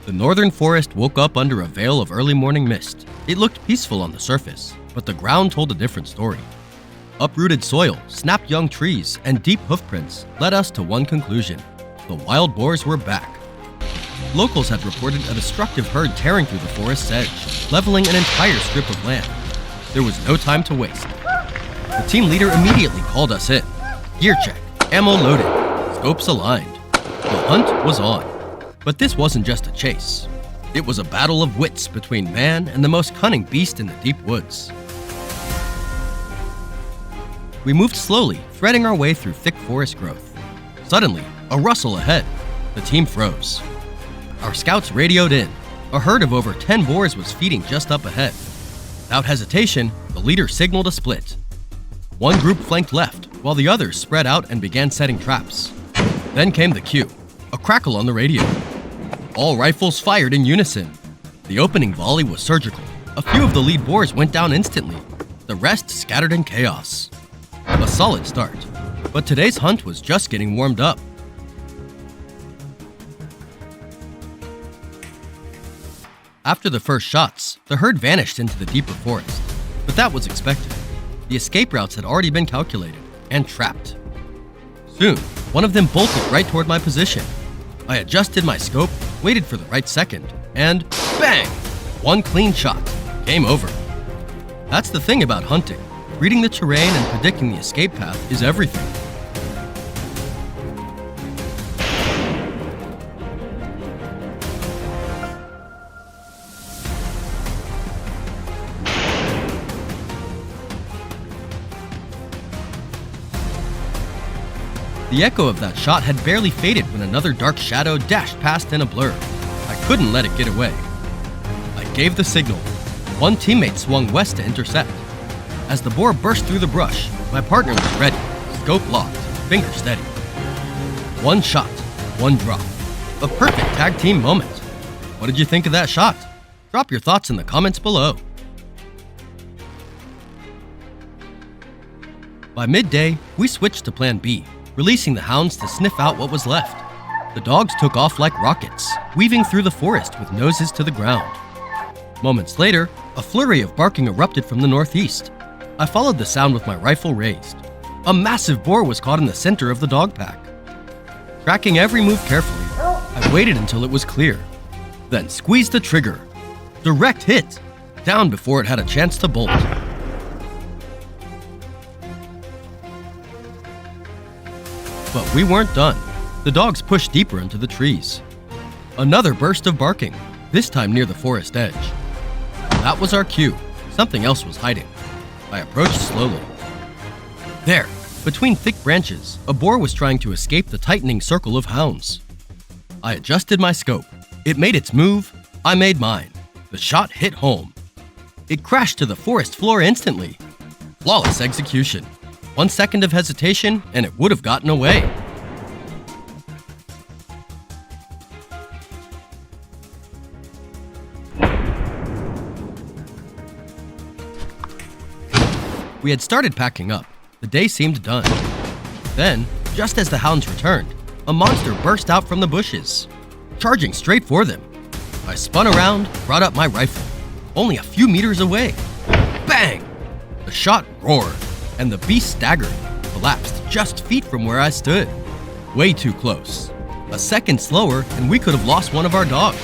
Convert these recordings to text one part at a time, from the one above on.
The northern forest woke up under a veil of early morning mist. It looked peaceful on the surface, but the ground told a different story. Uprooted soil, snapped young trees, and deep hoofprints led us to one conclusion: the wild boars were back. Locals had reported a destructive herd tearing through the forest's edge, leveling an entire strip of land. There was no time to waste. The team leader immediately called us in. Gear check, ammo loaded, scopes aligned. The hunt was on. But this wasn't just a chase. It was a battle of wits between man and the most cunning beast in the deep woods. We moved slowly, threading our way through thick forest growth. Suddenly, a rustle ahead. The team froze. Our scouts radioed in. A herd of over 10 boars was feeding just up ahead. Without hesitation, the leader signaled a split. One group flanked left, while the others spread out and began setting traps. Then came the cue, a crackle on the radio. All rifles fired in unison. The opening volley was surgical. A few of the lead boars went down instantly. The rest scattered in chaos. A solid start, but today's hunt was just getting warmed up. After the first shots, the herd vanished into the deeper forest, but that was expected. The escape routes had already been calculated and trapped. Soon, one of them bolted right toward my position. I adjusted my scope, waited for the right second, and bang! One clean shot. Game over. That's the thing about hunting. Reading the terrain and predicting the escape path is everything. The echo of that shot had barely faded when another dark shadow dashed past in a blur. I couldn't let it get away. I gave the signal. One teammate swung west to intercept. As the boar burst through the brush, my partner was ready, scope locked, finger steady. One shot, one drop. A perfect tag team moment. What did you think of that shot? Drop your thoughts in the comments below. By midday, we switched to plan B, releasing the hounds to sniff out what was left. The dogs took off like rockets, weaving through the forest with noses to the ground. Moments later, a flurry of barking erupted from the northeast. I followed the sound with my rifle raised. A massive boar was caught in the center of the dog pack. Tracking every move carefully, I waited until it was clear, then squeezed the trigger. Direct hit, down before it had a chance to bolt. But we weren't done. The dogs pushed deeper into the trees. Another burst of barking, this time near the forest edge. That was our cue. Something else was hiding. I approached slowly. There, between thick branches, a boar was trying to escape the tightening circle of hounds. I adjusted my scope. It made its move. I made mine. The shot hit home. It crashed to the forest floor instantly. Flawless execution. 1 second of hesitation, and it would have gotten away. We had started packing up. The day seemed done. Then, just as the hounds returned, a monster burst out from the bushes, charging straight for them. I spun around, brought up my rifle. Only a few meters away. Bang! The shot roared, and the beast staggered, collapsed just feet from where I stood. Way too close. A second slower, and we could have lost one of our dogs.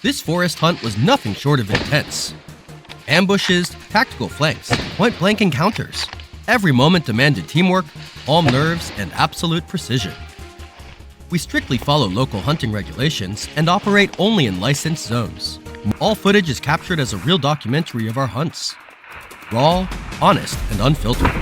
This forest hunt was nothing short of intense. Ambushes, tactical flanks, point-blank encounters. Every moment demanded teamwork, calm nerves, and absolute precision. We strictly follow local hunting regulations and operate only in licensed zones. All footage is captured as a real documentary of our hunts. Raw, honest, and unfiltered.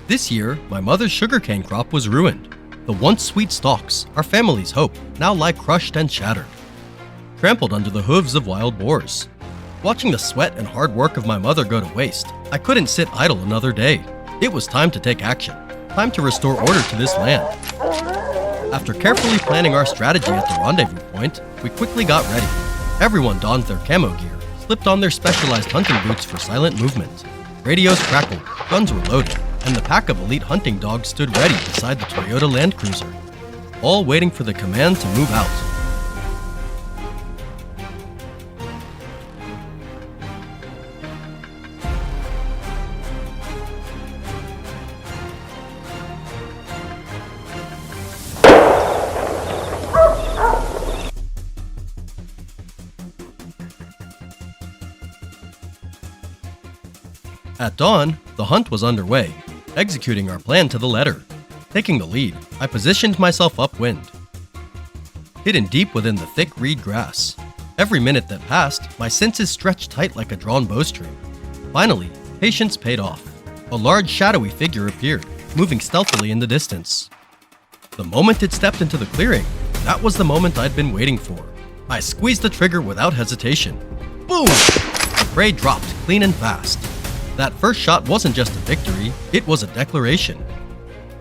This year, my mother's sugarcane crop was ruined. The once sweet stalks, our family's hope, now lie crushed and shattered, trampled under the hooves of wild boars. Watching the sweat and hard work of my mother go to waste, I couldn't sit idle another day. It was time to take action. Time to restore order to this land. After carefully planning our strategy at the rendezvous point, we quickly got ready. Everyone donned their camo gear, slipped on their specialized hunting boots for silent movement. Radios crackled, guns were loaded, and the pack of elite hunting dogs stood ready beside the Toyota Land Cruiser, all waiting for the command to move out. At dawn, the hunt was underway, executing our plan to the letter. Taking the lead, I positioned myself upwind, hidden deep within the thick reed grass. Every minute that passed, my senses stretched tight like a drawn bowstring. Finally, patience paid off. A large shadowy figure appeared, moving stealthily in the distance. The moment it stepped into the clearing, that was the moment I'd been waiting for. I squeezed the trigger without hesitation. Boom! The prey dropped clean and fast. That first shot wasn't just a victory, it was a declaration.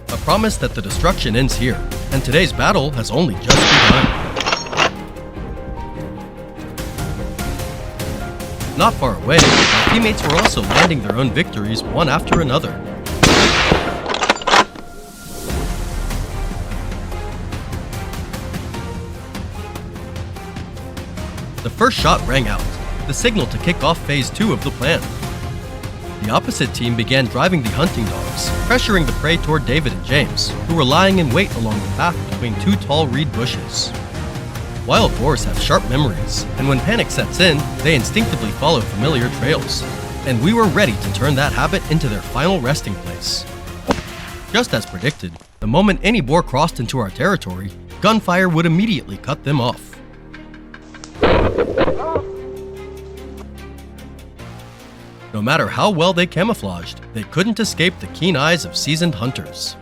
A promise that the destruction ends here, and today's battle has only just begun. Not far away, my teammates were also landing their own victories one after another. The first shot rang out, the signal to kick off Phase 2 of the plan. The opposite team began driving the hunting dogs, pressuring the prey toward David and James, who were lying in wait along the path between two tall reed bushes. Wild boars have sharp memories, and when panic sets in, they instinctively follow familiar trails. And we were ready to turn that habit into their final resting place. Just as predicted, the moment any boar crossed into our territory, gunfire would immediately cut them off. No matter how well they camouflaged, they couldn't escape the keen eyes of seasoned hunters.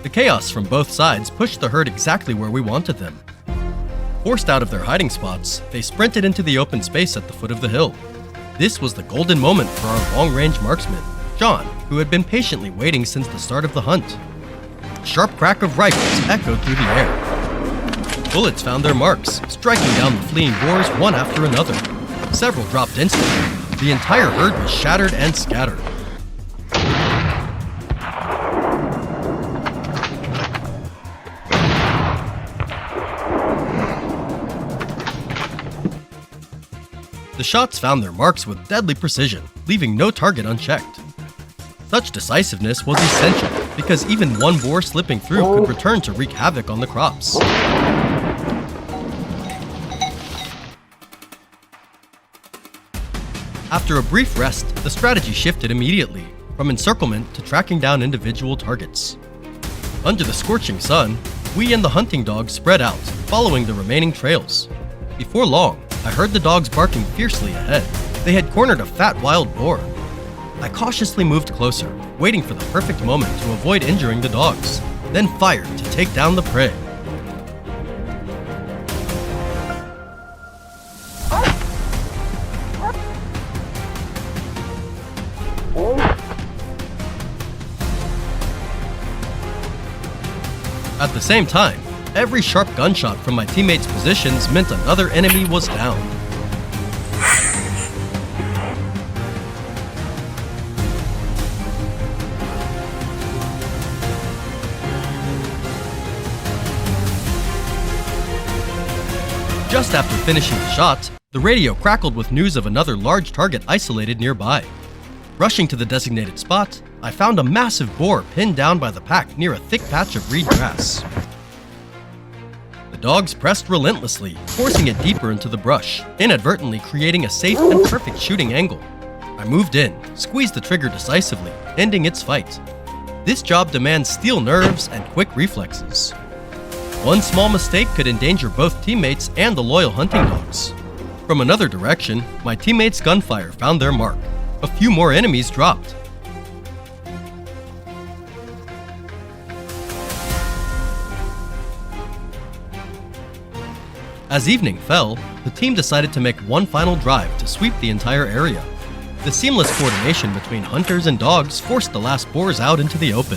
The chaos from both sides pushed the herd exactly where we wanted them. Forced out of their hiding spots, they sprinted into the open space at the foot of the hill. This was the golden moment for our long-range marksman, John, who had been patiently waiting since the start of the hunt. The sharp crack of rifles echoed through the air. Bullets found their marks, striking down the fleeing boars one after another. Several dropped instantly. The entire herd was shattered and scattered. The shots found their marks with deadly precision, leaving no target unchecked. Such decisiveness was essential, because even one boar slipping through could return to wreak havoc on the crops. After a brief rest, the strategy shifted immediately, from encirclement to tracking down individual targets. Under the scorching sun, we and the hunting dogs spread out, following the remaining trails. Before long, I heard the dogs barking fiercely ahead. They had cornered a fat wild boar. I cautiously moved closer, waiting for the perfect moment to avoid injuring the dogs, then fired to take down the prey. At the same time, every sharp gunshot from my teammates' positions meant another enemy was down. Just after finishing the shot, the radio crackled with news of another large target isolated nearby. Rushing to the designated spot, I found a massive boar pinned down by the pack near a thick patch of reed grass. The dogs pressed relentlessly, forcing it deeper into the brush, inadvertently creating a safe and perfect shooting angle. I moved in, squeezed the trigger decisively, ending its fight. This job demands steel nerves and quick reflexes. One small mistake could endanger both teammates and the loyal hunting dogs. From another direction, my teammates' gunfire found their mark. A few more enemies dropped. As evening fell, the team decided to make one final drive to sweep the entire area. The seamless coordination between hunters and dogs forced the last boars out into the open.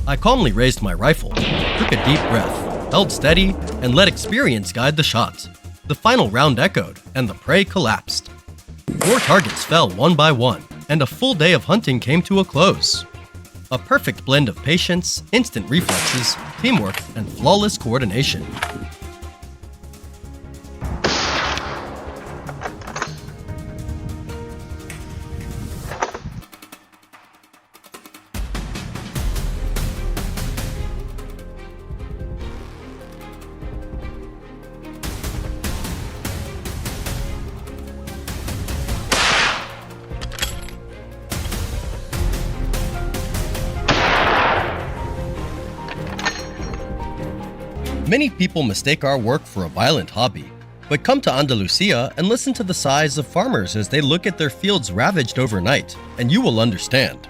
I calmly raised my rifle, took a deep breath, held steady, and let experience guide the shot. The final round echoed, and the prey collapsed. 4 targets fell one by one, and a full day of hunting came to a close. A perfect blend of patience, instant reflexes, teamwork, and flawless coordination. Many people mistake our work for a violent hobby, but come to Andalusia and listen to the sighs of farmers as they look at their fields ravaged overnight, and you will understand.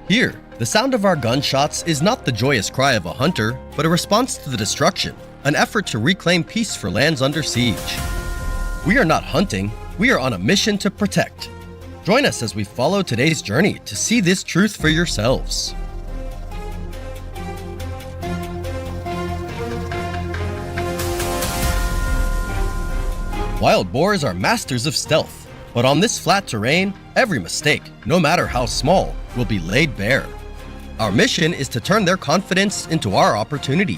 Here, the sound of our gunshots is not the joyous cry of a hunter, but a response to the destruction, an effort to reclaim peace for lands under siege. We are not hunting, we are on a mission to protect. Join us as we follow today's journey to see this truth for yourselves. Wild boars are masters of stealth, but on this flat terrain, every mistake, no matter how small, will be laid bare. Our mission is to turn their confidence into our opportunity.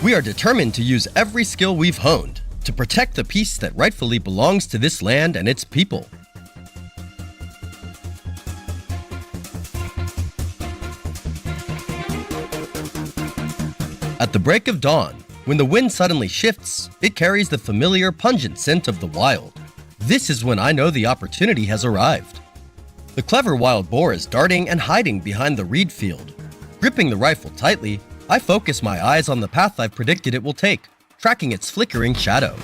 We are determined to use every skill we've honed to protect the peace that rightfully belongs to this land and its people. At the break of dawn, when the wind suddenly shifts, it carries the familiar pungent scent of the wild. This is when I know the opportunity has arrived. The clever wild boar is darting and hiding behind the reed field. Gripping the rifle tightly, I focus my eyes on the path I've predicted it will take, tracking its flickering shadow.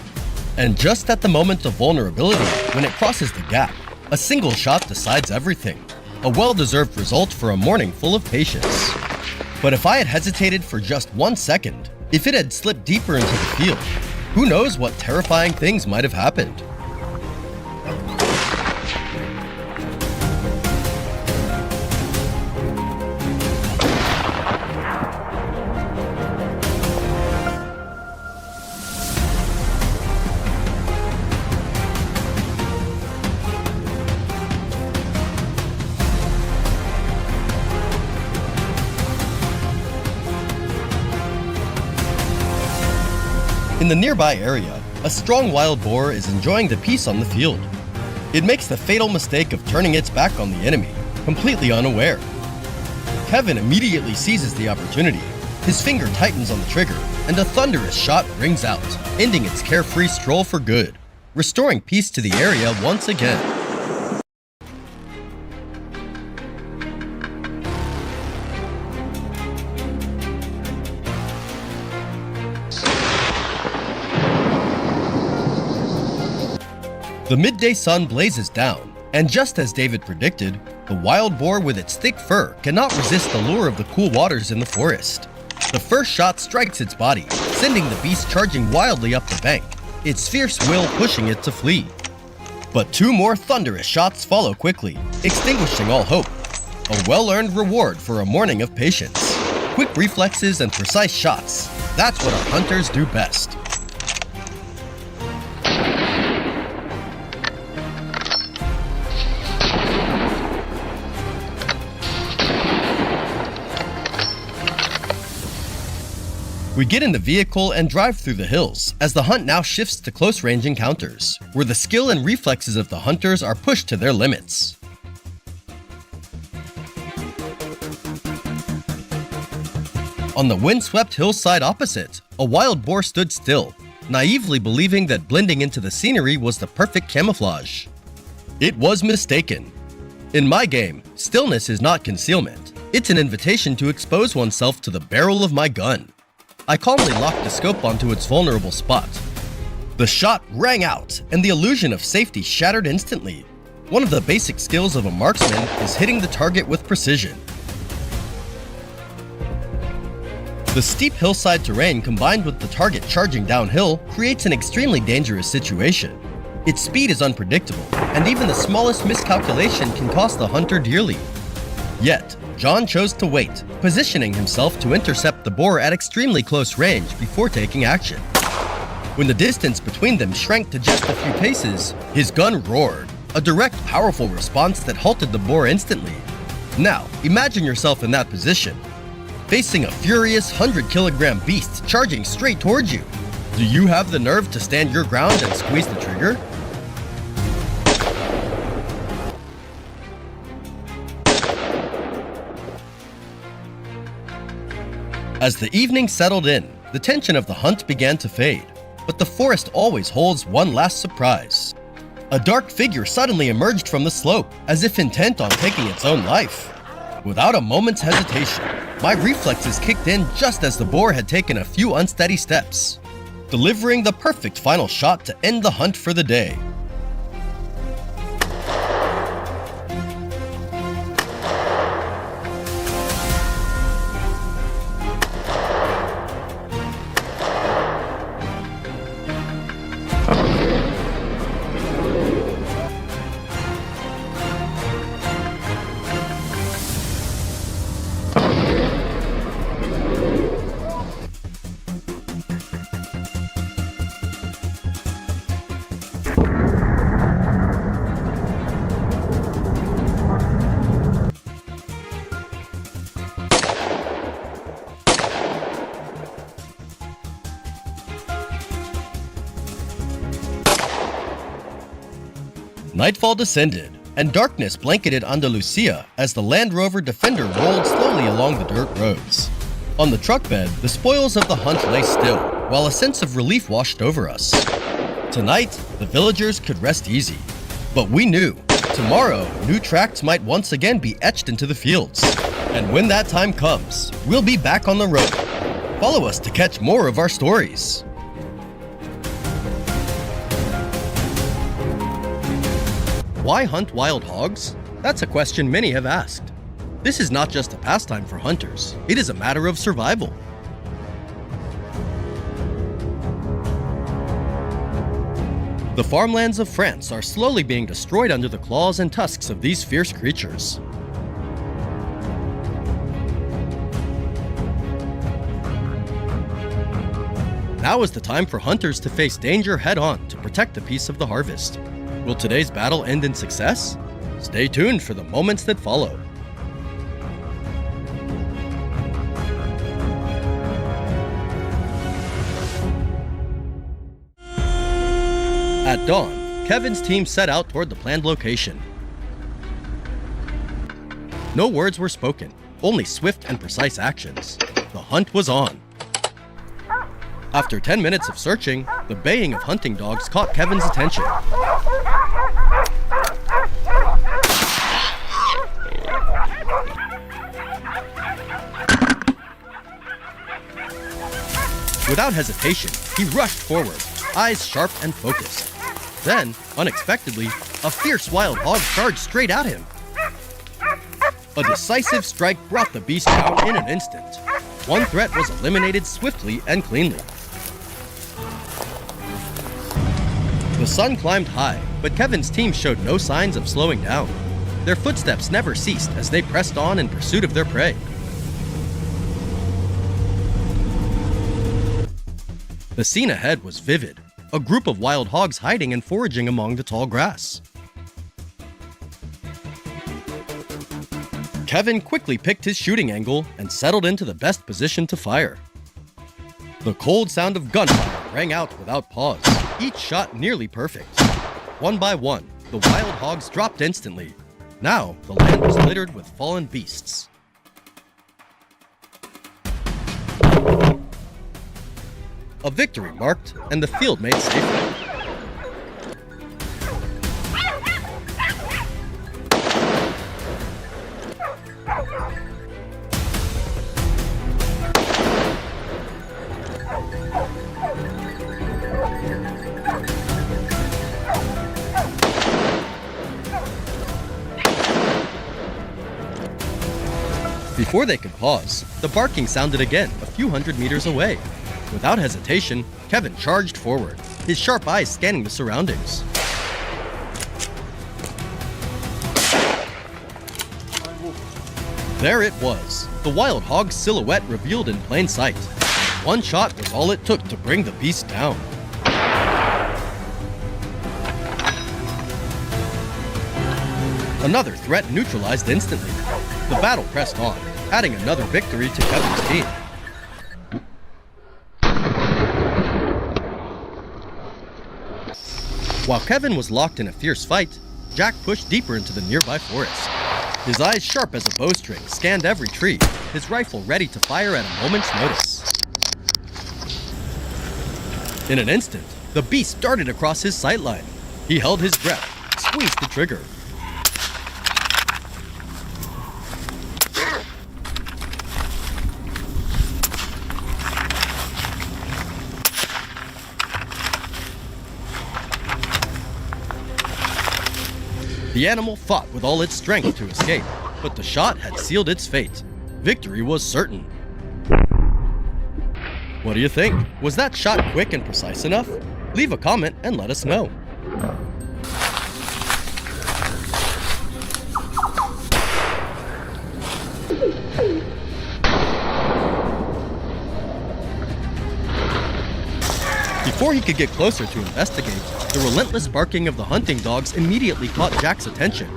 And just at the moment of vulnerability, when it crosses the gap, a single shot decides everything. A well-deserved result for a morning full of patience. But if I had hesitated for just 1 second, if it had slipped deeper into the field, who knows what terrifying things might have happened. In the nearby area, a strong wild boar is enjoying the peace on the field. It makes the fatal mistake of turning its back on the enemy, completely unaware. Kevin immediately seizes the opportunity. His finger tightens on the trigger, and a thunderous shot rings out, ending its carefree stroll for good, restoring peace to the area once again. The midday sun blazes down, and just as David predicted, the wild boar with its thick fur cannot resist the lure of the cool waters in the forest. The first shot strikes its body, sending the beast charging wildly up the bank, its fierce will pushing it to flee. But 2 more thunderous shots follow quickly, extinguishing all hope. A well-earned reward for a morning of patience. Quick reflexes and precise shots, that's what our hunters do best. We get in the vehicle and drive through the hills, as the hunt now shifts to close-range encounters, where the skill and reflexes of the hunters are pushed to their limits. On the windswept hillside opposite, a wild boar stood still, naively believing that blending into the scenery was the perfect camouflage. It was mistaken. In my game, stillness is not concealment. It's an invitation to expose oneself to the barrel of my gun. I calmly locked the scope onto its vulnerable spot. The shot rang out, and the illusion of safety shattered instantly. One of the basic skills of a marksman is hitting the target with precision. The steep hillside terrain combined with the target charging downhill creates an extremely dangerous situation. Its speed is unpredictable, and even the smallest miscalculation can cost the hunter dearly. Yet, John chose to wait, positioning himself to intercept the boar at extremely close range before taking action. When the distance between them shrank to just a few paces, his gun roared, a direct, powerful response that halted the boar instantly. Now, imagine yourself in that position, facing a furious 100-kilogram beast charging straight towards you. Do you have the nerve to stand your ground and squeeze the trigger? As the evening settled in, the tension of the hunt began to fade, but the forest always holds one last surprise. A dark figure suddenly emerged from the slope, as if intent on taking its own life. Without a moment's hesitation, my reflexes kicked in just as the boar had taken a few unsteady steps, delivering the perfect final shot to end the hunt for the day. Nightfall descended, and darkness blanketed Andalusia as the Land Rover Defender rolled slowly along the dirt roads. On the truck bed, the spoils of the hunt lay still, while a sense of relief washed over us. Tonight, the villagers could rest easy. But we knew, tomorrow, new tracks might once again be etched into the fields. And when that time comes, we'll be back on the road. Follow us to catch more of our stories. Why hunt wild hogs? That's a question many have asked. This is not just a pastime for hunters, it is a matter of survival. The farmlands of France are slowly being destroyed under the claws and tusks of these fierce creatures. Now is the time for hunters to face danger head-on to protect the peace of the harvest. Will today's battle end in success? Stay tuned for the moments that follow. At dawn, Kevin's team set out toward the planned location. No words were spoken, only swift and precise actions. The hunt was on. After 10 minutes of searching, the baying of hunting dogs caught Kevin's attention. Without hesitation, he rushed forward, eyes sharp and focused. Then, unexpectedly, a fierce wild hog charged straight at him. A decisive strike brought the beast down in an instant. One threat was eliminated swiftly and cleanly. The sun climbed high, but Kevin's team showed no signs of slowing down. Their footsteps never ceased as they pressed on in pursuit of their prey. The scene ahead was vivid, a group of wild hogs hiding and foraging among the tall grass. Kevin quickly picked his shooting angle and settled into the best position to fire. The cold sound of gunfire rang out without pause, each shot nearly perfect. One by one, the wild hogs dropped instantly. Now, the land was littered with fallen beasts. A victory marked, and the field made safer. Before they could pause, the barking sounded again a few hundred meters away. Without hesitation, Kevin charged forward, his sharp eyes scanning the surroundings. There it was, the wild hog's silhouette revealed in plain sight. One shot was all it took to bring the beast down. Another threat neutralized instantly. The battle pressed on, adding another victory to Kevin's team. While Kevin was locked in a fierce fight, Jack pushed deeper into the nearby forest. His eyes sharp as a bowstring scanned every tree, his rifle ready to fire at a moment's notice. In an instant, the beast darted across his sightline. He held his breath, squeezed the trigger. The animal fought with all its strength to escape, but the shot had sealed its fate. Victory was certain. What do you think? Was that shot quick and precise enough? Leave a comment and let us know. Before he could get closer to investigate, the relentless barking of the hunting dogs immediately caught Jack's attention.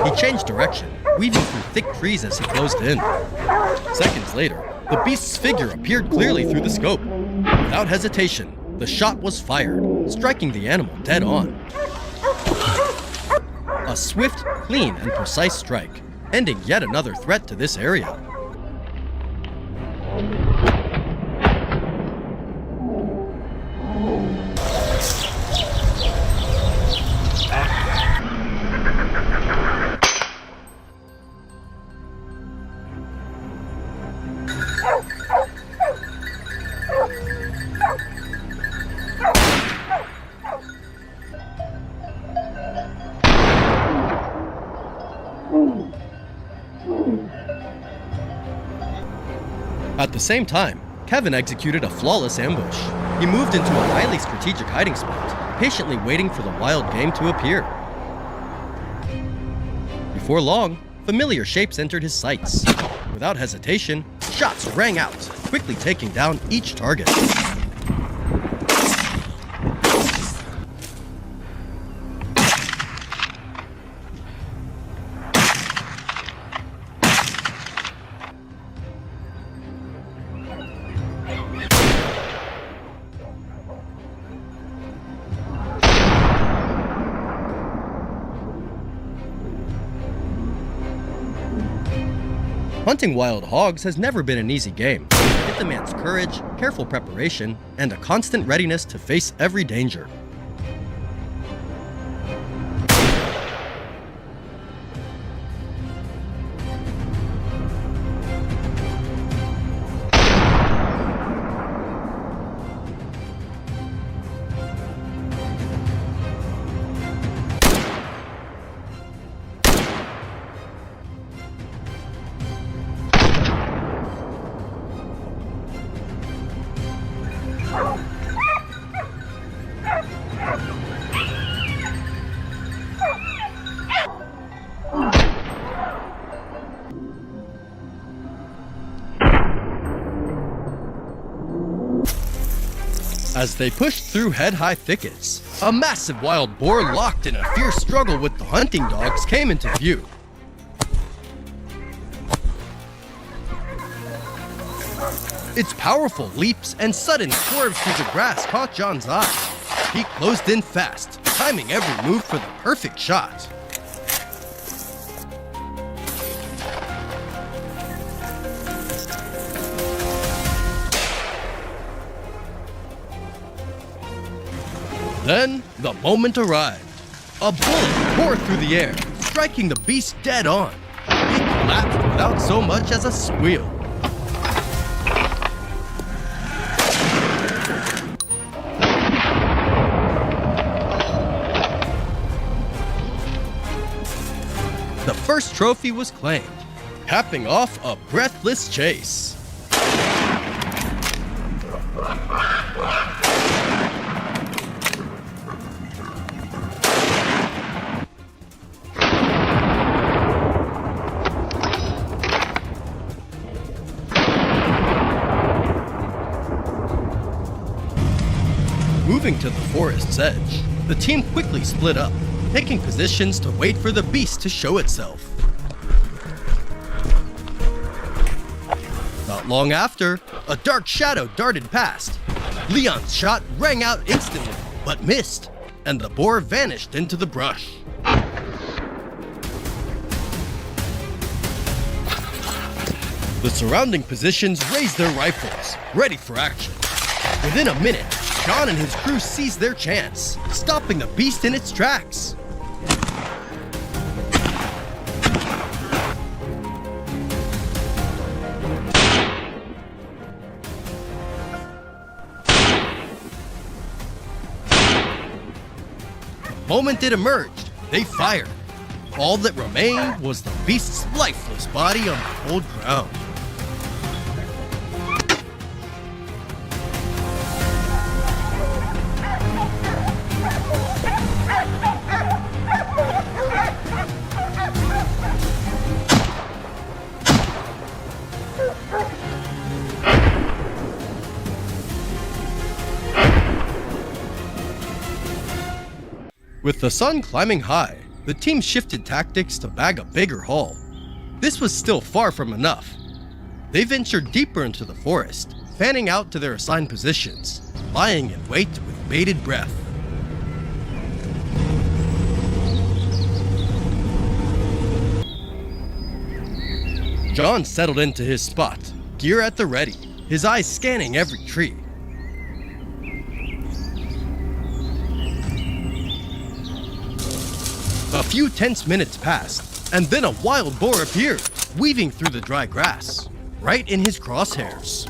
He changed direction, weaving through thick trees as he closed in. Seconds later, the beast's figure appeared clearly through the scope. Without hesitation, the shot was fired, striking the animal dead on. A swift, clean, and precise strike, ending yet another threat to this area. At the same time, Kevin executed a flawless ambush. He moved into a highly strategic hiding spot, patiently waiting for the wild game to appear. Before long, familiar shapes entered his sights. Without hesitation, shots rang out, quickly taking down each target. Hunting wild hogs has never been an easy game. It demands courage, careful preparation, and a constant readiness to face every danger. As they pushed through head-high thickets, a massive wild boar locked in a fierce struggle with the hunting dogs came into view. Its powerful leaps and sudden swerves through the grass caught John's eye. He closed in fast, timing every move for the perfect shot. Then, the moment arrived. A bullet tore through the air, striking the beast dead on. He collapsed without so much as a squeal. first trophy was claimed, capping off a breathless chase. Moving to the forest's edge, the team quickly split up, taking positions to wait for the beast to show itself. Not long after, a dark shadow darted past. Leon's shot rang out instantly, but missed, and the boar vanished into the brush. The surrounding positions raised their rifles, ready for action. Within a minute, John and his crew seized their chance, stopping the beast in its tracks. The moment it emerged, they fired. All that remained was the beast's lifeless body on the cold ground. With the sun climbing high, the team shifted tactics to bag a bigger haul. This was still far from enough. They ventured deeper into the forest, fanning out to their assigned positions, lying in wait with bated breath. John settled into his spot, gear at the ready, his eyes scanning every tree. A few tense minutes passed, and then a wild boar appeared, weaving through the dry grass, right in his crosshairs.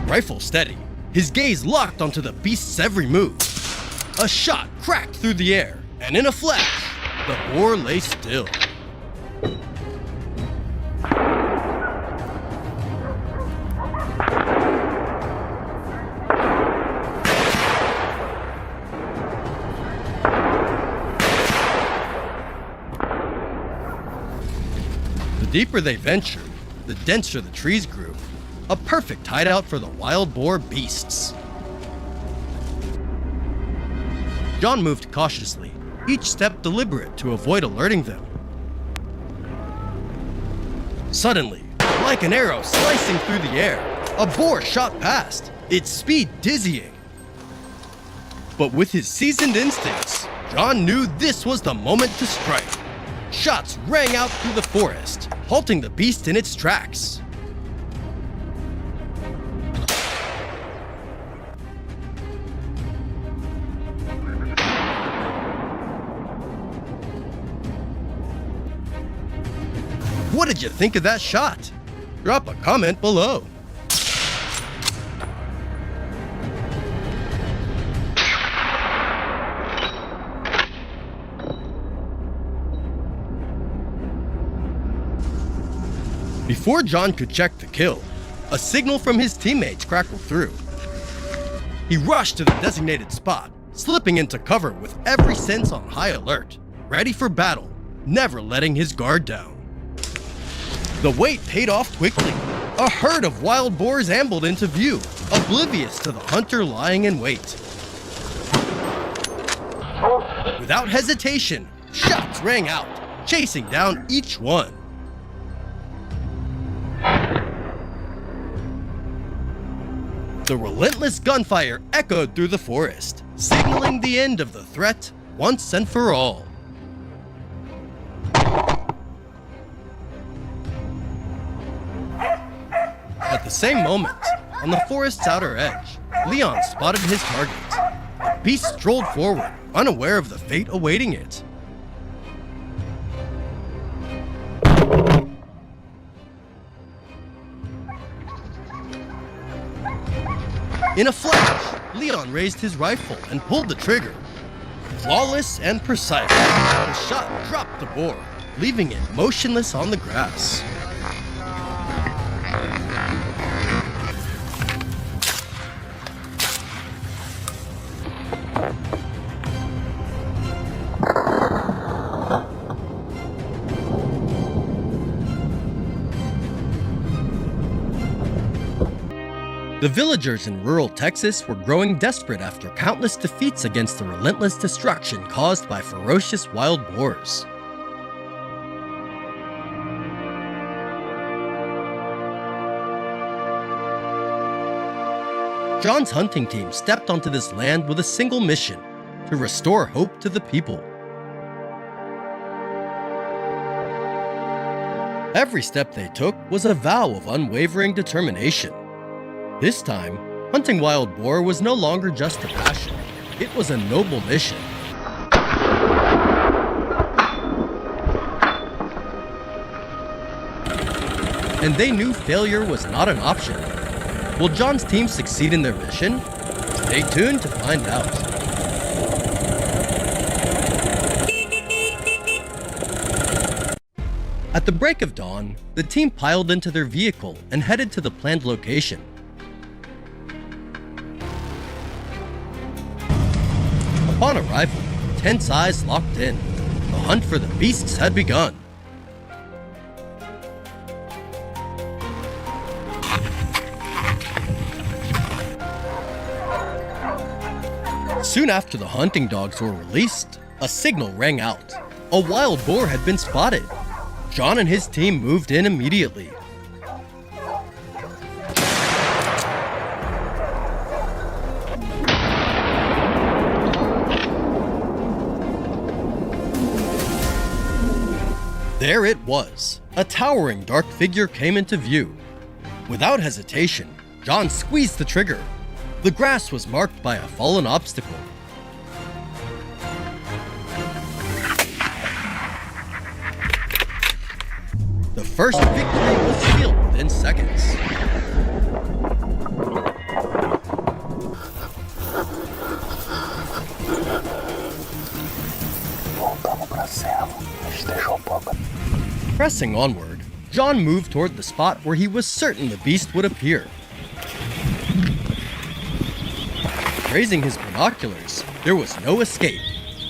Rifle steady, his gaze locked onto the beast's every move. A shot cracked through the air, and in a flash, the boar lay still. The deeper they ventured, the denser the trees grew. A perfect hideout for the wild boar beasts. John moved cautiously, each step deliberate to avoid alerting them. Suddenly, like an arrow slicing through the air, a boar shot past, its speed dizzying. But with his seasoned instincts, John knew this was the moment to strike. Shots rang out through the forest, halting the beast in its tracks. What did you think of that shot? Drop a comment below. Before John could check the kill, a signal from his teammates crackled through. He rushed to the designated spot, slipping into cover with every sense on high alert, ready for battle, never letting his guard down. The wait paid off quickly. A herd of wild boars ambled into view, oblivious to the hunter lying in wait. Without hesitation, shots rang out, chasing down each one. The relentless gunfire echoed through the forest, signaling the end of the threat once and for all. At the same moment, on the forest's outer edge, Leon spotted his target. The beast strolled forward, unaware of the fate awaiting it. In a flash, Leon raised his rifle and pulled the trigger. Flawless and precise, the shot dropped the boar, leaving it motionless on the grass. The villagers in rural Texas were growing desperate after countless defeats against the relentless destruction caused by ferocious wild boars. John's hunting team stepped onto this land with a single mission: to restore hope to the people. Every step they took was a vow of unwavering determination. This time, hunting wild boar was no longer just a passion, it was a noble mission. And they knew failure was not an option. Will John's team succeed in their mission? Stay tuned to find out. At the break of dawn, the team piled into their vehicle and headed to the planned location. Upon arrival, tense eyes locked in. The hunt for the beasts had begun. Soon after the hunting dogs were released, a signal rang out. A wild boar had been spotted. John and his team moved in immediately. There it was. A towering dark figure came into view. Without hesitation, John squeezed the trigger. The grass was marked by a fallen obstacle. The first victory was sealed within seconds. Pressing onward, John moved toward the spot where he was certain the beast would appear. Raising his binoculars, there was no escape.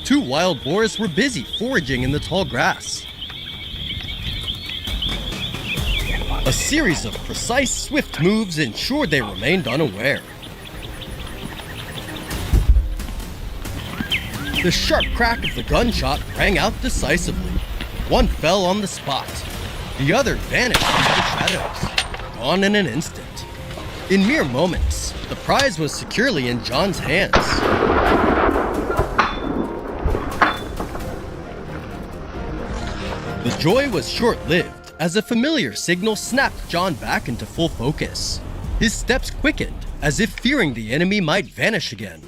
Two wild boars were busy foraging in the tall grass. A series of precise, swift moves ensured they remained unaware. The sharp crack of the gunshot rang out decisively. One fell on the spot. The other vanished into the shadows, gone in an instant. In mere moments, the prize was securely in John's hands. The joy was short-lived, as a familiar signal snapped John back into full focus. His steps quickened, as if fearing the enemy might vanish again.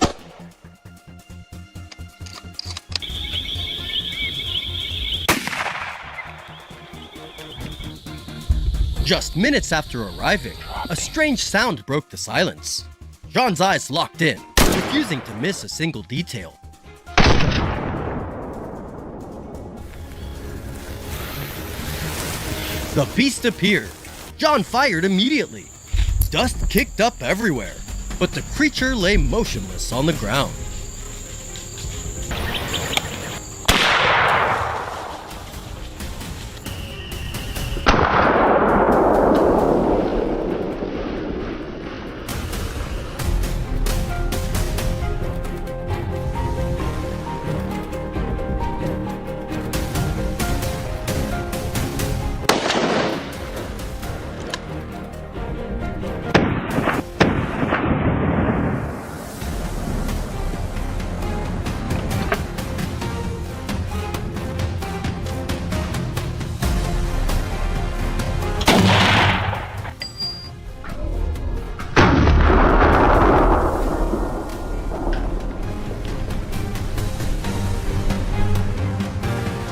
Just minutes after arriving, a strange sound broke the silence. John's eyes locked in, refusing to miss a single detail. The beast appeared. John fired immediately. Dust kicked up everywhere, but the creature lay motionless on the ground.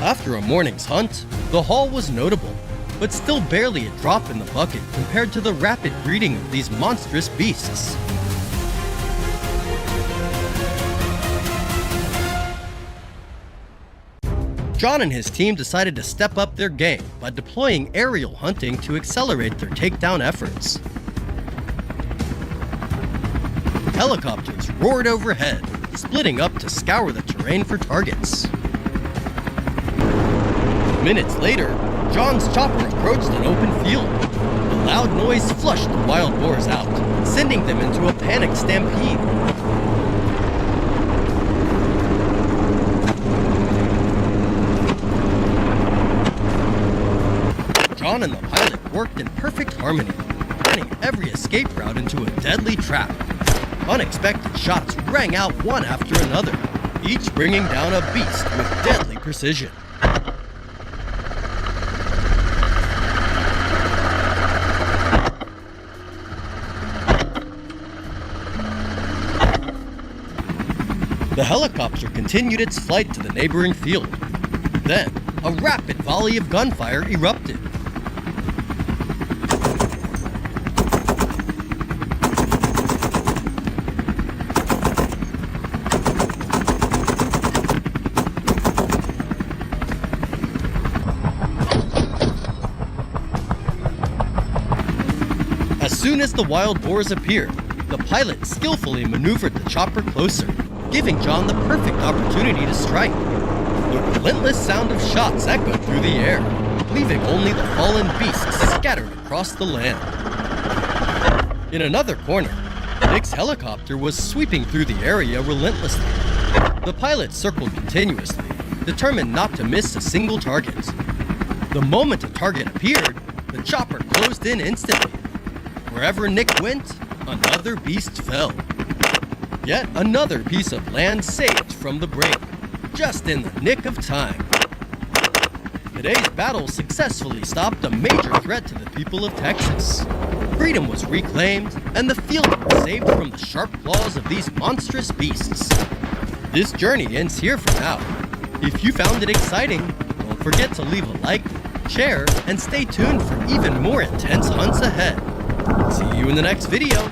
After a morning's hunt, the haul was notable, but still barely a drop in the bucket compared to the rapid breeding of these monstrous beasts. John and his team decided to step up their game by deploying aerial hunting to accelerate their takedown efforts. Helicopters roared overhead, splitting up to scour the terrain for targets. Minutes later, John's chopper approached an open field. The loud noise flushed the wild boars out, sending them into a panicked stampede. John and the pilot worked in perfect harmony, turning every escape route into a deadly trap. Unexpected shots rang out one after another, each bringing down a beast with deadly precision. The helicopter continued its flight to the neighboring field. Then, a rapid volley of gunfire erupted. As soon as the wild boars appeared, the pilot skillfully maneuvered the chopper closer, giving John the perfect opportunity to strike. The relentless sound of shots echoed through the air, leaving only the fallen beasts scattered across the land. In another corner, Nick's helicopter was sweeping through the area relentlessly. The pilot circled continuously, determined not to miss a single target. The moment a target appeared, the chopper closed in instantly. Wherever Nick went, another beast fell. Yet another piece of land saved from the brink, just in the nick of time. Today's battle successfully stopped a major threat to the people of Texas. Freedom was reclaimed, and the field was saved from the sharp claws of these monstrous beasts. This journey ends here for now. If you found it exciting, don't forget to leave a like, share, and stay tuned for even more intense hunts ahead. See you in the next video.